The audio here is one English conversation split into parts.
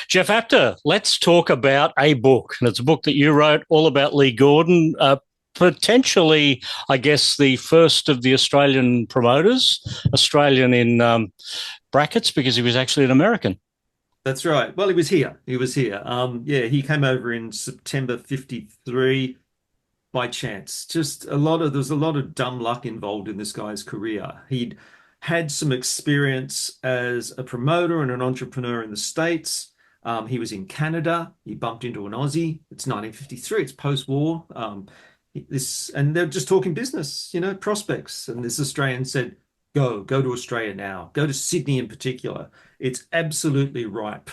Jeff Apter, let's talk about a book. And it's a book that you wrote all about Lee Gordon, potentially, I guess, the first of the Australian promoters, Australian in brackets, because he was actually an American. That's right. Well, he was here. He was here. Yeah, he came over in September 53 by chance. There's a lot of dumb luck involved in this guy's career. He'd had some experience as a promoter and an entrepreneur in the States. He was in Canada. He bumped into an Aussie. It's 1953. It's post-war. And they're just talking business, prospects. And this Australian said, go to Australia now. Go to Sydney in particular. It's absolutely ripe.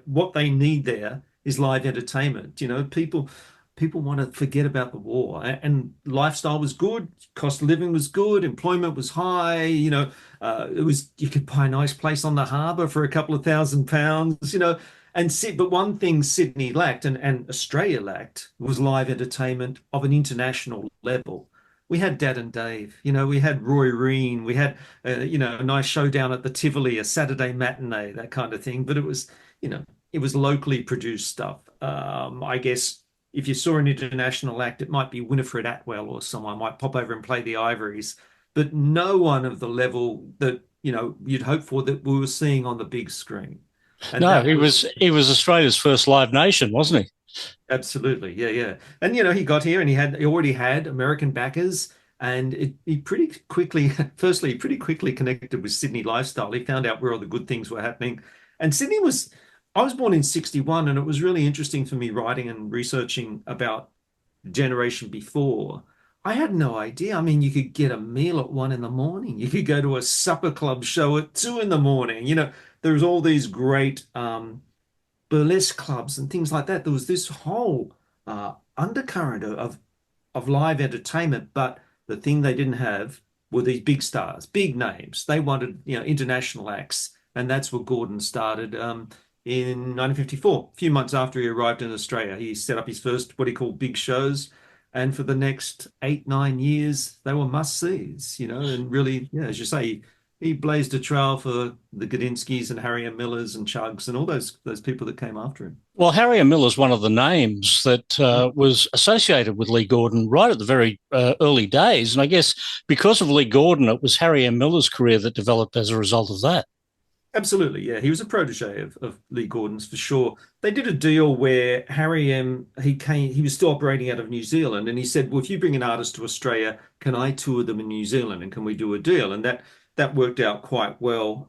What they need there is live entertainment. People want to forget about the war, and lifestyle was good, cost of living was good, employment was high. You could buy a nice place on the harbour for a couple of £1,000. But one thing Sydney lacked and Australia lacked was live entertainment of an international level. We had Dad and Dave, we had Roy Reen, we had, a nice showdown at the Tivoli, a Saturday matinee, that kind of thing. But it was locally produced stuff. I guess if you saw an international act, it might be Winifred Atwell or someone might pop over and play the Ivories, but no one of the level that, you'd hope for that we were seeing on the big screen. And no, he was Australia's first live nation, wasn't he? Absolutely. Yeah. And, he got here and he already had American backers, and he pretty quickly connected with Sydney lifestyle. He found out where all the good things were happening. And I was born in 61, and it was really interesting for me writing and researching about the generation before. I had no idea. I mean, you could get a meal at 1 a.m. You could go to a supper club show at 2 a.m. There was all these great burlesque clubs and things like that. There was this whole undercurrent of live entertainment, but the thing they didn't have were these big stars, big names. They wanted, international acts, and that's where Gordon started in 1954. A few months after he arrived in Australia, he set up his first what he called big shows, and for the next 8, 9 years, they were must-sees, and really, as you say, he blazed a trail for the Godinskis and Harry M. Millers and Chugs and all those people that came after him. Well, Harry M. Miller's one of the names that was associated with Lee Gordon right at the very early days. And I guess because of Lee Gordon, it was Harry M. Miller's career that developed as a result of that. Absolutely, yeah. He was a protege of Lee Gordon's for sure. They did a deal where Harry M, he was still operating out of New Zealand, and he said, well, if you bring an artist to Australia, can I tour them in New Zealand, and can we do a deal? And that worked out quite well.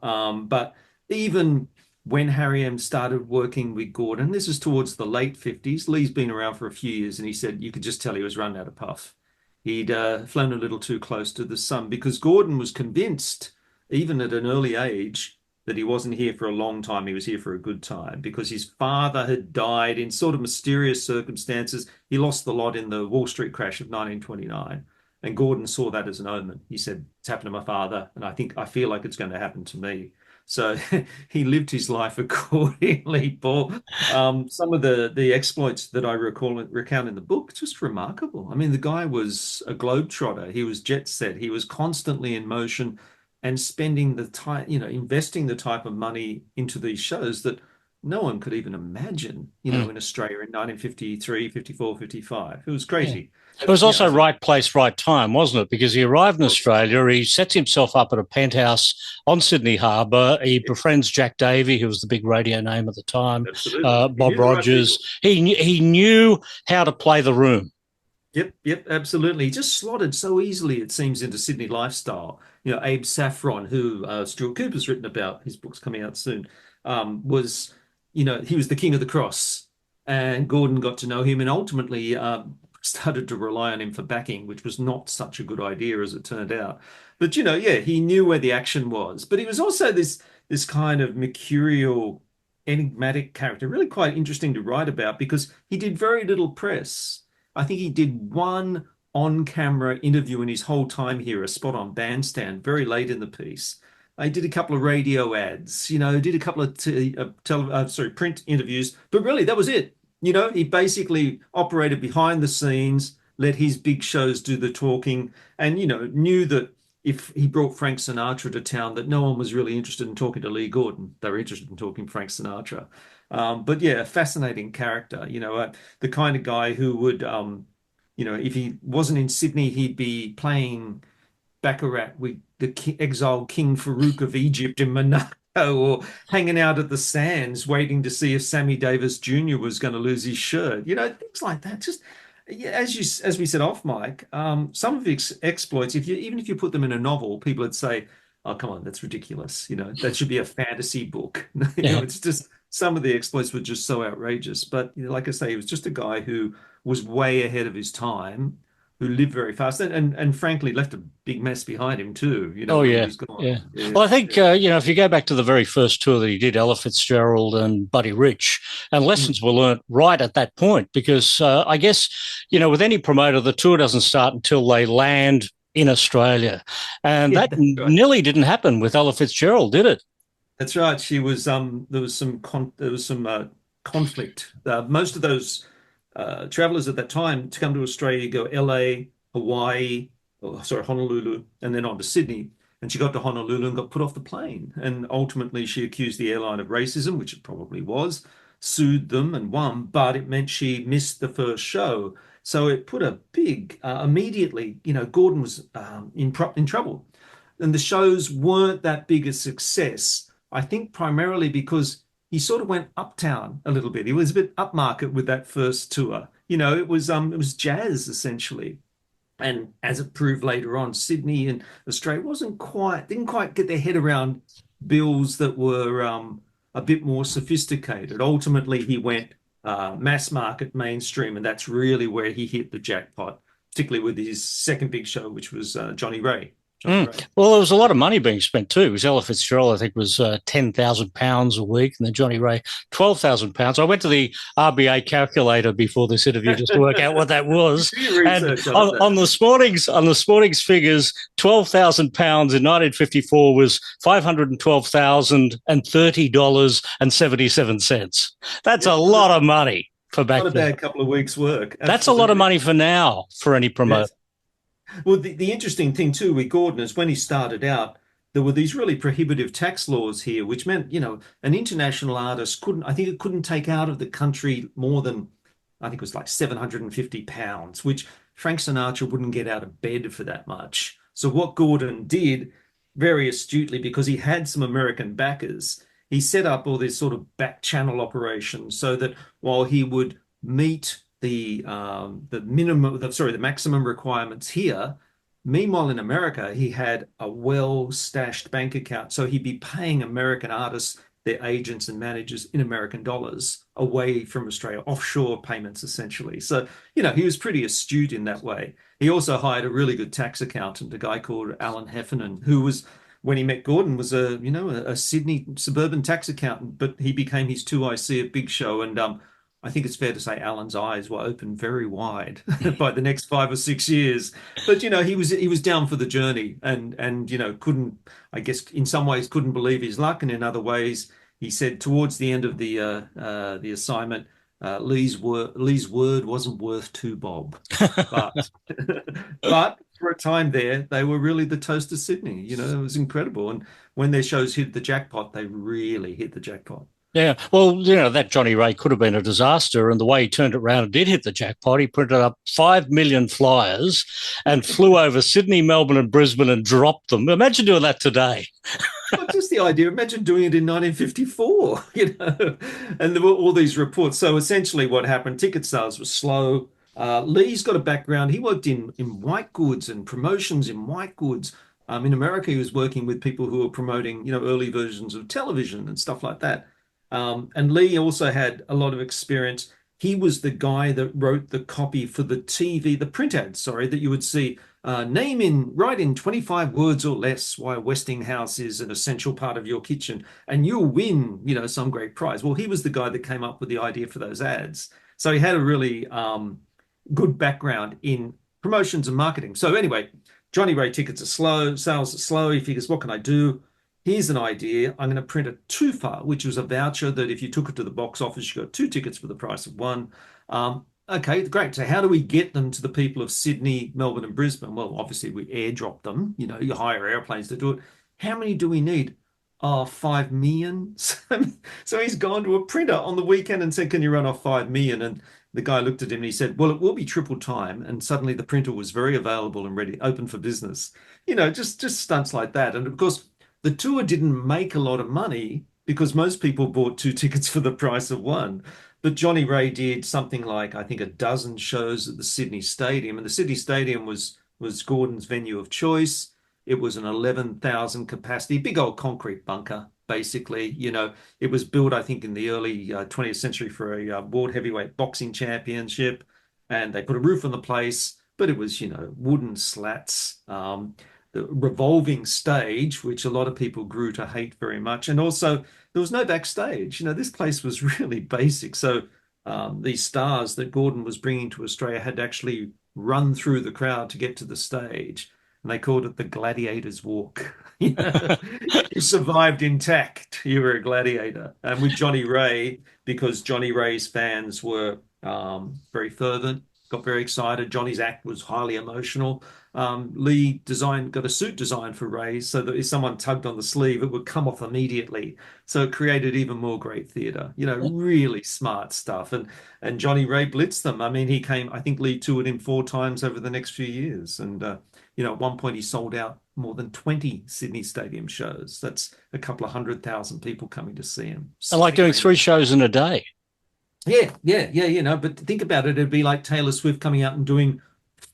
But even when Harry M started working with Gordon, this is towards the late 50s, Lee's been around for a few years, and he said you could just tell he was running out of puff. He'd flown a little too close to the sun, because Gordon was convinced, even at an early age, that he wasn't here for a long time. He was here for a good time, because his father had died in sort of mysterious circumstances. He lost the lot in the Wall Street crash of 1929. And Gordon saw that as an omen. He said, it's happened to my father, and I feel like it's going to happen to me. So he lived his life accordingly, Paul. Some of the exploits that I recount in the book, just remarkable. I mean, the guy was a globetrotter. He was jet set. He was constantly in motion and spending the time, investing the type of money into these shows that no one could even imagine, in Australia in 1953, 54, 55. It was crazy. Yeah. It was also right place, right time, wasn't it? Because he arrived in Australia, he sets himself up at a penthouse on Sydney Harbour. He befriends Jack Davey, who was the big radio name at the time, Bob Rogers. He knew how to play the room. Yep, absolutely. He just slotted so easily, it seems, into Sydney lifestyle. Abe Saffron, who Stuart Cooper's written about, his book's coming out soon, was, he was the king of the cross. And Gordon got to know him and ultimately started to rely on him for backing, which was not such a good idea as it turned out. But, he knew where the action was. But he was also this kind of mercurial, enigmatic character, really quite interesting to write about, because he did very little press. I think he did one on-camera interview in his whole time here, a spot on Bandstand, very late in the piece. I did a couple of radio ads, did a couple of print interviews, but really that was it. He basically operated behind the scenes, let his big shows do the talking, and, knew that if he brought Frank Sinatra to town, that no one was really interested in talking to Lee Gordon. They were interested in talking Frank Sinatra. But yeah, a fascinating character, the kind of guy who would, if he wasn't in Sydney, he'd be playing baccarat with the exiled King Farouk of Egypt in Monaco, or hanging out at the sands waiting to see if Sammy Davis Jr. was going to lose his shirt. Things like that. Just yeah, as we said off mic, some of the exploits, even if you put them in a novel, people would say, "Oh, come on, that's ridiculous." That should be a fantasy book. Yeah. It's just some of the exploits were just so outrageous. But like I say, he was just a guy who was way ahead of his time, who lived very fast, and frankly left a big mess behind him too. Oh, When he yeah. was gone. Yeah. Yeah, Well, I think, yeah. if you go back to the very first tour that he did, Ella Fitzgerald and Buddy Rich, and Mm. lessons were learnt right at that point because I guess, with any promoter, the tour doesn't start until they land in Australia. And Yeah, that that's right. nearly didn't happen with Ella Fitzgerald, did it? That's right. She was there was some conflict. Most of those travelers at that time to come to Australia go LA, Hawaii, oh, sorry, Honolulu, and then on to Sydney. And she got to Honolulu and got put off the plane. And ultimately, she accused the airline of racism, which it probably was, sued them and won, but it meant she missed the first show. So it put a big, immediately, Gordon was in trouble. And the shows weren't that big a success. I think primarily because he sort of went uptown a little bit. He was a bit upmarket with that first tour. It was jazz essentially. And as it proved later on, Sydney and Australia didn't quite get their head around bills that were a bit more sophisticated. Ultimately, he went mass market mainstream, and that's really where he hit the jackpot, particularly with his second big show, which was Johnnie Ray. Johnnie Mm. Ray. Well, there was a lot of money being spent too. It was Ella Fitzgerald, I think, was £10,000 a week, and then Johnny Ray, £12,000. I went to the RBA calculator before this interview just to work out what that was. Do your And research on on that. this morning's figures, £12,000 in 1954 was $512,030.77. That's Yeah, a lot of money for back not a then. bad couple of weeks' work. That's a lot of Absolutely. money for now for any promoter. Yes. Well, the interesting thing too with Gordon is when he started out, there were these really prohibitive tax laws here, which meant, an international artist I think it couldn't take out of the country more than, I think it was like £750, which Frank Sinatra wouldn't get out of bed for that much. So what Gordon did very astutely, because he had some American backers, he set up all this sort of back channel operation so that while he would meet the maximum requirements here. Meanwhile, in America, he had a well stashed bank account, so he'd be paying American artists, their agents and managers in American dollars away from Australia, offshore payments essentially. So he was pretty astute in that way. He also hired a really good tax accountant, a guy called Alan Heffernan, who was when he met Gordon was a Sydney suburban tax accountant, but he became his 2IC at Big Show, and I think it's fair to say Alan's eyes were open very wide by the next 5 or 6 years. But he was down for the journey, and couldn't, I guess in some ways couldn't believe his luck, and in other ways he said towards the end of the assignment, Lee's word wasn't worth two bob, but but for a time there they were really the toast of Sydney. It was incredible, and when their shows hit the jackpot, they really hit the jackpot. Yeah, well, that Johnny Ray could have been a disaster, and the way he turned it around and did hit the jackpot, he printed up 5 million flyers and flew over Sydney, Melbourne, and Brisbane and dropped them. Imagine doing that today. Well, just the idea. Imagine doing it in 1954, and there were all these reports. So essentially, what happened? Ticket sales were slow. Lee's got a background. He worked in white goods and promotions in white goods. In America, he was working with people who were promoting, early versions of television and stuff like that. And Lee also had a lot of experience. He was the guy that wrote the copy for the TV, the print ads, sorry, that you would see. Write in 25 words or less why Westinghouse is an essential part of your kitchen, and you'll win, some great prize. Well, he was the guy that came up with the idea for those ads. So he had a really good background in promotions and marketing. So anyway, Johnny Ray tickets are slow, sales are slow. He figures, what can I do? Here's an idea. I'm going to print a twofer, which was a voucher that if you took it to the box office, you got two tickets for the price of one. okay, great. So how do we get them to the people of Sydney, Melbourne, and Brisbane? Well, obviously we airdrop them. You hire airplanes to do it. How many do we need? Oh, 5 million. So he's gone to a printer on the weekend and said, "Can you run off 5 million?" And the guy looked at him and he said, "Well, it will be triple time." And suddenly the printer was very available and ready, open for business. Just stunts like that. And of course, the tour didn't make a lot of money because most people bought two tickets for the price of one. But Johnnie Ray did something like, I think, a dozen shows at the Sydney Stadium, and the Sydney Stadium was Gordon's venue of choice. It was an 11,000 capacity, big old concrete bunker, basically. It was built, I think, in the early 20th century for a world heavyweight boxing championship, and they put a roof on the place, but it was, wooden slats. The revolving stage, which a lot of people grew to hate very much, and also there was no backstage. This place was really basic. So these stars that Gordon was bringing to Australia had to actually run through the crowd to get to the stage. And they called it the Gladiator's Walk. You survived intact. You were a gladiator. And with Johnnie Ray, because Johnnie Ray's fans were very fervent, got very excited. Johnny's act was highly emotional. Lee got a suit designed for Ray so that if someone tugged on the sleeve, it would come off immediately. So it created even more great theatre. Really smart stuff. And Johnnie Ray blitzed them. I mean, he came. I think Lee toured him 4 times over the next few years. And at one point he sold out more than 20 Sydney Stadium shows. That's a couple of 100,000 people coming to see him. I like doing 3 shows in a day. Yeah. But think about it. It'd be like Taylor Swift coming out and doing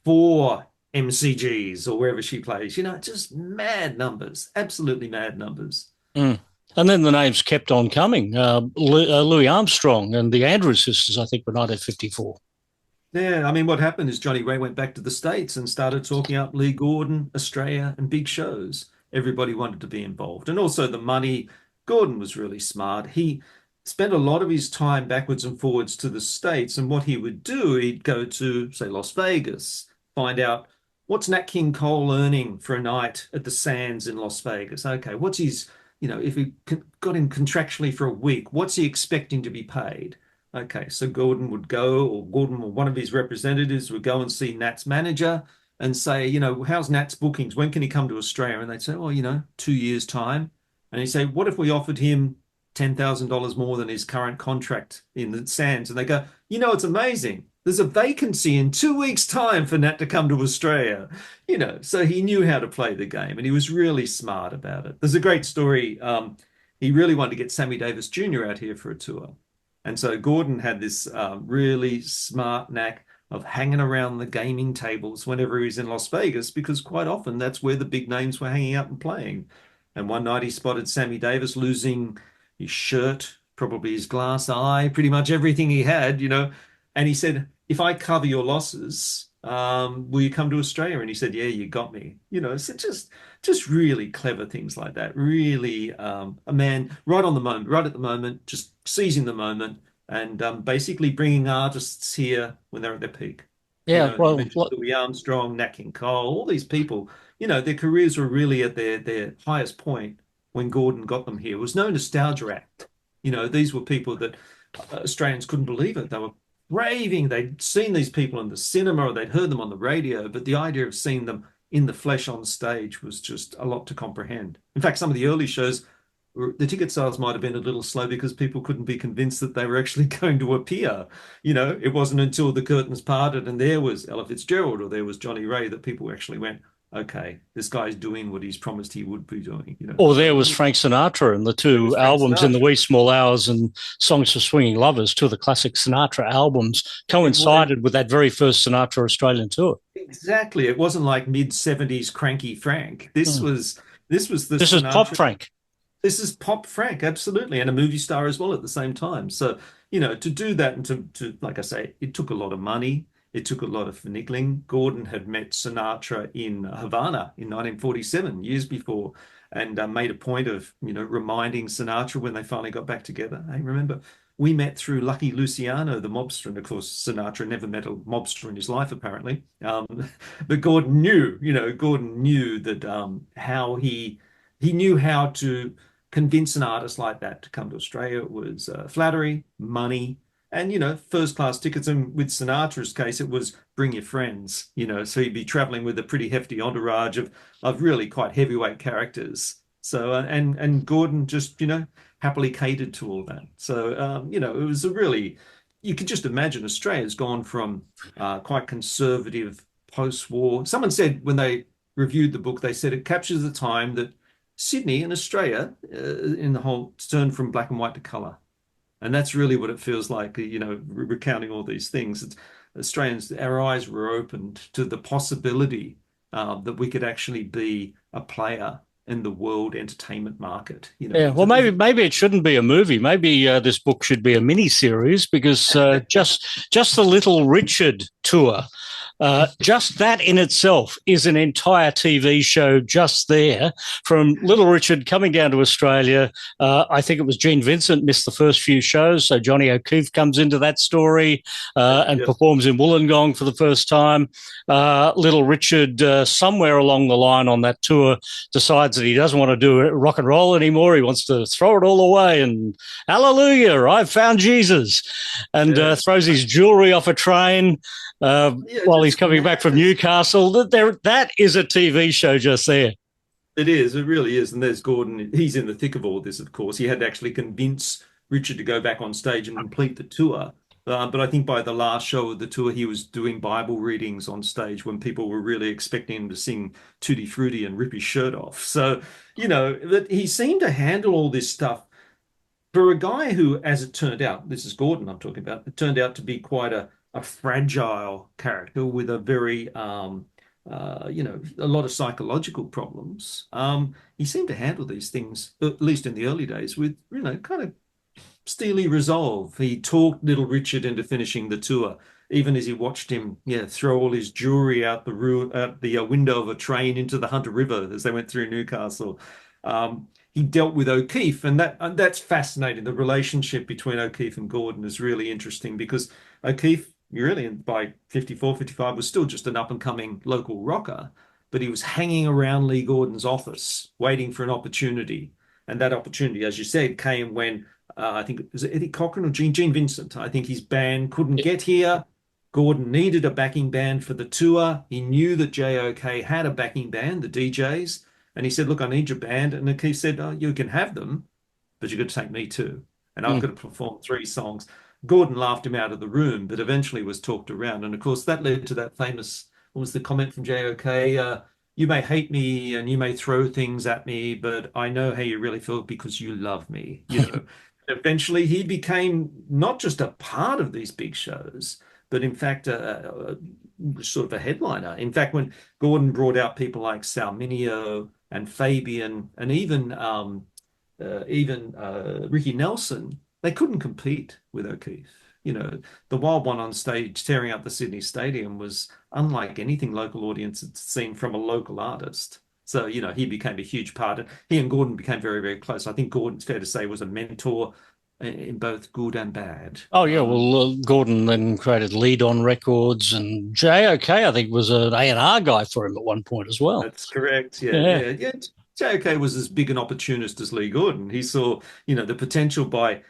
4 MCGs or wherever she plays. Just mad numbers, absolutely mad numbers. Mm. And then the names kept on coming. Louis Armstrong and the Andrews sisters, I think, were 1954. Yeah, I mean, what happened is Johnnie Ray went back to the States and started talking up Lee Gordon, Australia, and big shows. Everybody wanted to be involved. And also the money. Gordon was really smart. He spent a lot of his time backwards and forwards to the States. And what he would do, he'd go to, say, Las Vegas, find out what's Nat King Cole earning for a night at the Sands in Las Vegas. Okay, what's his, if we got him contractually for a week, what's he expecting to be paid? Okay, so Gordon would go, or Gordon or one of his representatives would go and see Nat's manager and say, how's Nat's bookings? When can he come to Australia? And they'd say, well, 2 years' time. And he'd say, what if we offered him $10,000 more than his current contract in the Sands? And they go, it's amazing. There's a vacancy in 2 weeks' time for Nat to come to Australia. So he knew how to play the game and he was really smart about it. There's a great story. He really wanted to get Sammy Davis Jr. out here for a tour. And so Gordon had this really smart knack of hanging around the gaming tables whenever he was in Las Vegas, because quite often that's where the big names were hanging out and playing. And one night he spotted Sammy Davis losing his shirt, probably his glass eye, pretty much everything he had, And he said, if I cover your losses, will you come to Australia? And he said, yeah, you got me. So just really clever things like that. Really a man right on the moment, right at the moment, just seizing the moment and basically bringing artists here when they're at their peak. Yeah, Louis Armstrong, Nat King Cole, all these people, their careers were really at their highest point when Gordon got them here. It was no nostalgia act. These were people that Australians couldn't believe it. They were raving. They'd seen these people in the cinema or they'd heard them on the radio, but the idea of seeing them in the flesh on stage was just a lot to comprehend. In fact, some of the early shows, the ticket sales might have been a little slow because people couldn't be convinced that they were actually going to appear. It wasn't until the curtains parted and there was Ella Fitzgerald or there was Johnnie Ray that people actually went, okay, this guy's doing what he's promised he would be doing. Or there was Frank Sinatra and the 2 albums in the Wee Small Hours and Songs for Swinging Lovers, 2 of the classic Sinatra albums, coincided with that very first Sinatra Australian tour. Exactly. It wasn't like mid-70s cranky Frank. This was is Pop Frank. This is Pop Frank, absolutely, and a movie star as well at the same time. So, to do that and to like I say, it took a lot of money. It took a lot of finagling. Gordon had met Sinatra in Havana in 1947, years before, and made a point of, reminding Sinatra when they finally got back together. Hey, remember, we met through Lucky Luciano, the mobster, and of course, Sinatra never met a mobster in his life, apparently. But Gordon knew, that how he knew how to convince an artist like that to come to Australia. It was flattery, money, And, first class tickets. And with Sinatra's case, it was bring your friends, so he'd be traveling with a pretty hefty entourage of really quite heavyweight characters. So, and Gordon just, happily catered to all that. So, it was you could just imagine Australia's gone from quite conservative post-war. Someone said when they reviewed the book, they said it captures the time that Sydney and Australia in the whole turned from black and white to colour. And that's really what it feels like, recounting all these things. Australians, our eyes were opened to the possibility that we could actually be a player in the world entertainment market. Yeah, well, maybe it shouldn't be a movie. Maybe this book should be a mini series, because just the Little Richard tour. Just that in itself is an entire TV show just there, from Little Richard coming down to Australia. I think it was Gene Vincent missed the first few shows, so Johnny O'Keefe comes into that story and performs in Wollongong for the first time. Little Richard, somewhere along the line on that tour, decides that he doesn't want to do rock and roll anymore. He wants to throw it all away and hallelujah, I've found Jesus, and throws his jewelry off a train. While he's coming back from Newcastle. That is a TV show just there. It is. It really is. And there's Gordon. He's in the thick of all this, of course. He had to actually convince Richard to go back on stage and complete the tour. But I think by the last show of the tour, he was doing Bible readings on stage when people were really expecting him to sing Tutti Frutti and rip his shirt off. So, that he seemed to handle all this stuff for a guy who, as it turned out, this is Gordon I'm talking about, it turned out to be quite a fragile character with a very, a lot of psychological problems. He seemed to handle these things, at least in the early days, with, kind of steely resolve. He talked Little Richard into finishing the tour, even as he watched him, throw all his jewelry out the window of a train into the Hunter River as they went through Newcastle. He dealt with O'Keefe, and that's fascinating. The relationship between O'Keefe and Gordon is really interesting, because O'Keefe, really, by 54, 55, was still just an up-and-coming local rocker, but he was hanging around Lee Gordon's office, waiting for an opportunity. And that opportunity, as you said, came when, I think, was it Eddie Cochran or Gene Vincent? I think his band couldn't get here. Gordon needed a backing band for the tour. He knew that JOK had a backing band, the DJs, and he said, look, I need your band. And O'Keefe said, oh, you can have them, but you've got to take me too. And I've got to perform 3 songs. Gordon laughed him out of the room, but eventually was talked around. And of course, that led to that famous, what was the comment from JOK? You may hate me and you may throw things at me, but I know how you really feel because you love me. Eventually, he became not just a part of these big shows, but in fact, sort of a headliner. In fact, when Gordon brought out people like Sal Mineo and Fabian and even Ricky Nelson, they couldn't compete with O'Keefe. The Wild One on stage tearing up the Sydney Stadium was unlike anything local audience had seen from a local artist. So, he became a huge part. He and Gordon became very, very close. I think Gordon, it's fair to say, was a mentor in both good and bad. Oh, yeah. Well, Gordon then created Lead On Records, and JOK, I think, was an A&R guy for him at one point as well. That's correct. Yeah. JOK was as big an opportunist as Lee Gordon. He saw, the potential by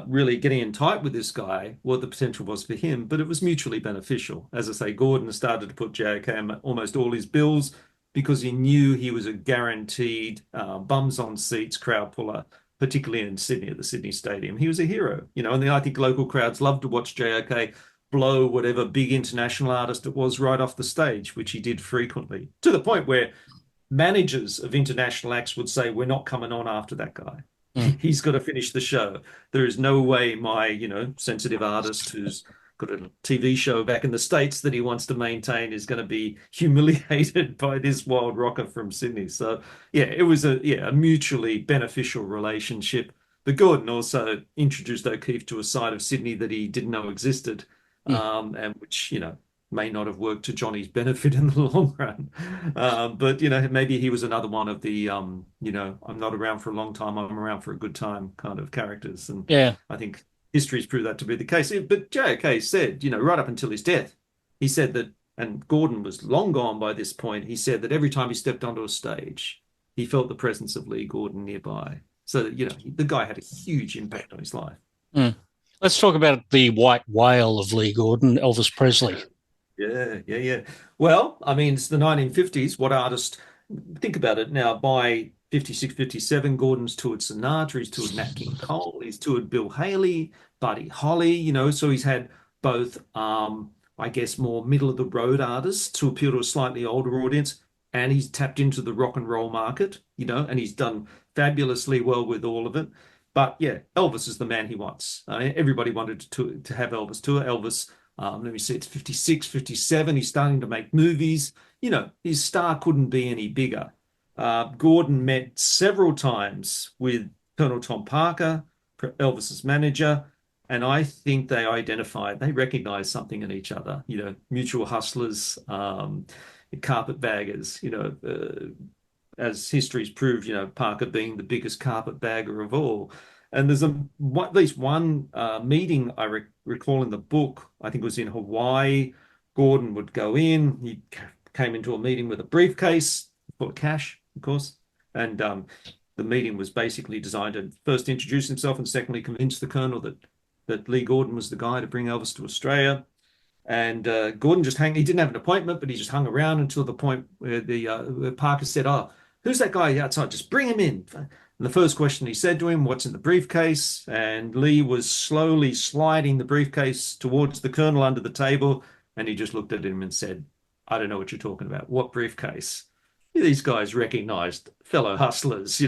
really getting in tight with this guy, what the potential was for him, but it was mutually beneficial. As I say, Gordon started to put JOK on almost all his bills because he knew he was a guaranteed bums on seats crowd puller, particularly in Sydney at the Sydney Stadium. He was a hero, and I think local crowds loved to watch JOK blow whatever big international artist it was right off the stage, which he did frequently, to the point where managers of international acts would say, we're not coming on after that guy. He's got to finish the show. There is no way my, sensitive artist who's got a TV show back in the States that he wants to maintain is going to be humiliated by this wild rocker from Sydney. So, it was a mutually beneficial relationship. But Gordon also introduced O'Keefe to a side of Sydney that he didn't know existed, and which, may not have worked to Johnny's benefit in the long run. But, maybe he was another one of the, I'm not around for a long time, I'm around for a good time kind of characters. And I think history's proved that to be the case. But JOK said, right up until his death, he said that, and Gordon was long gone by this point, he said that every time he stepped onto a stage, he felt the presence of Lee Gordon nearby. So, the guy had a huge impact on his life. Let's talk about the white whale of Lee Gordon, Elvis Presley. Yeah. Well, I mean, it's the 1950s. What artist, think about it now, by 56, 57, Gordon's toured Sinatra, he's toured Nat King Cole, he's toured Bill Haley, Buddy Holly, so he's had both, I guess, more middle of the road artists to appeal to a slightly older audience, and he's tapped into the rock and roll market, and he's done fabulously well with all of it. But yeah, Elvis is the man he wants. Everybody wanted to have Elvis tour. Elvis, let me see, it's 56, 57. He's starting to make movies. His star couldn't be any bigger. Gordon met several times with Colonel Tom Parker, Elvis's manager, and I think they recognized something in each other, mutual hustlers, carpetbaggers, as history's proved, Parker being the biggest carpetbagger of all. And there's at least one meeting I recall in the book. I think it was in Hawaii. Gordon would go in. He came into a meeting with a briefcase full of cash, of course. And the meeting was basically designed to first introduce himself and secondly convince the colonel that Lee Gordon was the guy to bring Elvis to Australia. And Gordon he didn't have an appointment, but he just hung around until the point where where Parker said, "Oh, who's that guy outside? Just bring him in." And the first question he said to him, "What's in the briefcase?" And Lee was slowly sliding the briefcase towards the colonel under the table. And he just looked at him and said, "I don't know what you're talking about. What briefcase?" These guys recognized fellow hustlers.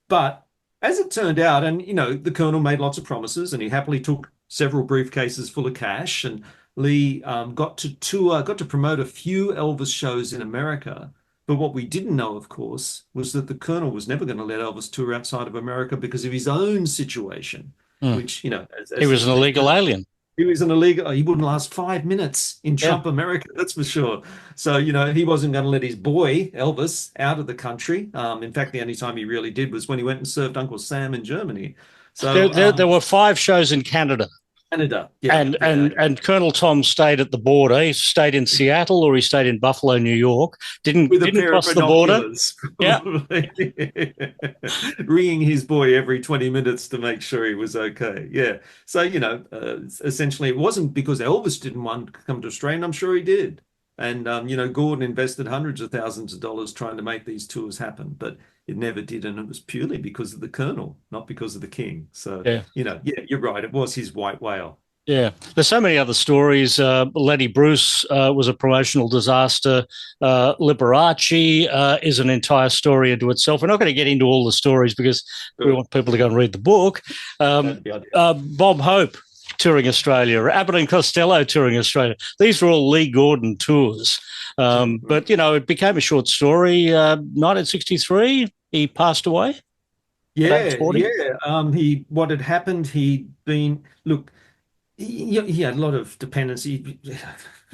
But as it turned out, and, the colonel made lots of promises and he happily took several briefcases full of cash. And Lee got to promote a few Elvis shows in America. But what we didn't know, of course, was that the colonel was never going to let Elvis tour outside of America because of his own situation, Mm. which, He was an illegal alien. he was an illegal, he wouldn't last 5 minutes in Yeah. Trump America, that's for sure. So, he wasn't going to let his boy, Elvis, out of the country. In fact, the only time he really did was when he went and served Uncle Sam in Germany. There, So, there, there were 5 shows in Canada. Canada, And yeah. and Colonel Tom stayed at the border. He stayed in Seattle or he stayed in Buffalo, New York. With a Didn't pair of cross the border. binoculars, Yeah. probably. Ringing his boy every 20 minutes to make sure he was okay. Yeah. So, essentially, it wasn't because Elvis didn't want to come to Australia. And I'm sure he did. And, Gordon invested hundreds of thousands of dollars trying to make these tours happen, but it never did. And it was purely because of the colonel, not because of the king. So, Yeah. yeah, you're right. It was his white whale. Yeah, there's so many other stories. Lenny Bruce was a promotional disaster. Liberace is an entire story into itself. We're not going to get into all the stories because we want people to go and read the book. Bob Hope touring Australia, Abbott and Costello touring Australia. These were all Lee Gordon tours. But, it became a short story. 1963, he passed away. Yeah. What had happened, he had a lot of dependency.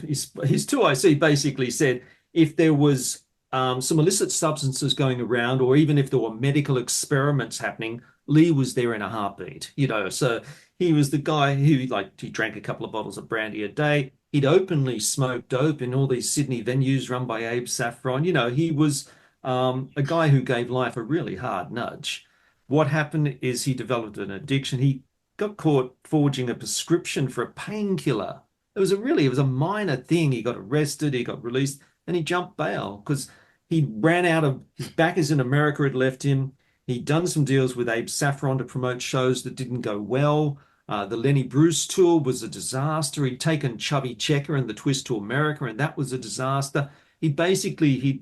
His 2IC basically said if there was some illicit substances going around, or even if there were medical experiments happening, Lee was there in a heartbeat. So he was the guy who, he drank a couple of bottles of brandy a day. He'd openly smoked dope in all these Sydney venues run by Abe Saffron. He was a guy who gave life a really hard nudge. What happened is he developed an addiction. He got caught forging a prescription for a painkiller. It was a minor thing. He got arrested, he got released, and he jumped bail because he ran out of his backers in America had left him. He'd done some deals with Abe Saffron to promote shows that didn't go well. The Lenny Bruce tour was a disaster. He'd taken Chubby Checker and the Twist to America, and that was a disaster. He'd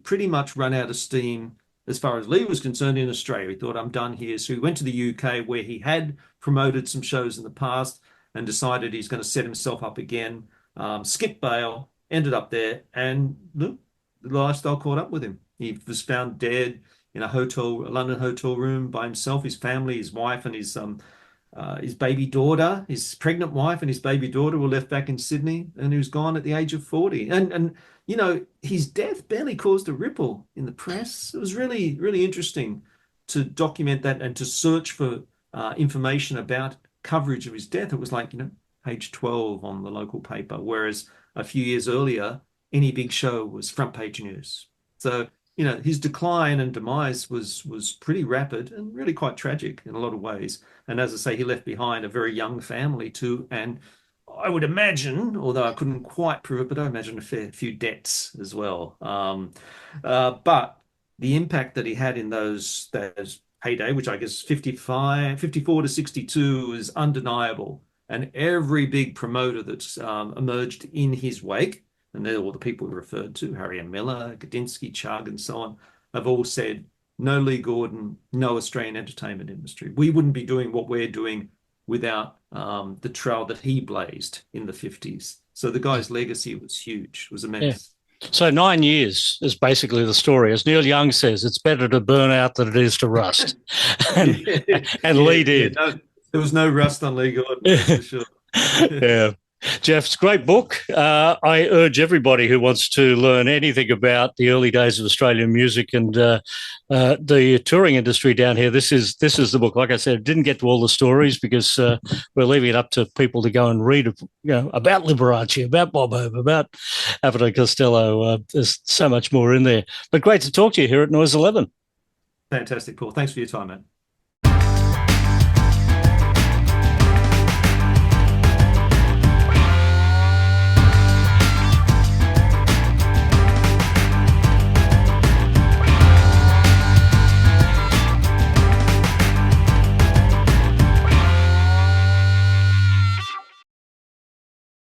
pretty much run out of steam as far as Lee was concerned in Australia. He thought, I'm done here. So he went to the UK where he had promoted some shows in the past and decided he's going to set himself up again, skipped bail, ended up there, and look, the lifestyle caught up with him. He was found dead in a London hotel room by himself, his family, his wife, and his baby daughter, his pregnant wife and his baby daughter were left back in Sydney, and he was gone at the age of 40. And his death barely caused a ripple in the press. It was really, really interesting to document that and to search for information about coverage of his death. It was like, page 12 on the local paper, whereas a few years earlier, any big show was front page news. So his decline and demise was pretty rapid and really quite tragic in a lot of ways. And as I say, he left behind a very young family too, and I would imagine, although I couldn't quite prove it, but I imagine a fair few debts as well. But the impact that he had in those heyday, which I guess 54 to 62, is undeniable. And every big promoter that's emerged in his wake, and they're all the people we referred to, Harry M. Miller, Gadinsky, Chug, and so on, have all said, no Lee Gordon, no Australian entertainment industry. We wouldn't be doing what we're doing without the trail that he blazed in the 50s. So the guy's legacy was huge, was immense. Yeah. So 9 years is basically the story. As Neil Young says, it's better to burn out than it is to rust. and Lee did. There was no rust on Lee Gordon, for sure. Yeah. Jeff, it's a great book. I urge everybody who wants to learn anything about the early days of Australian music and the touring industry down here. This is the book. Like I said, didn't get to all the stories because we're leaving it up to people to go and read, about Liberace, about Bob Hope, about Abbott and Costello. There's so much more in there. But great to talk to you here at Noise 11. Fantastic, Paul. Thanks for your time, man.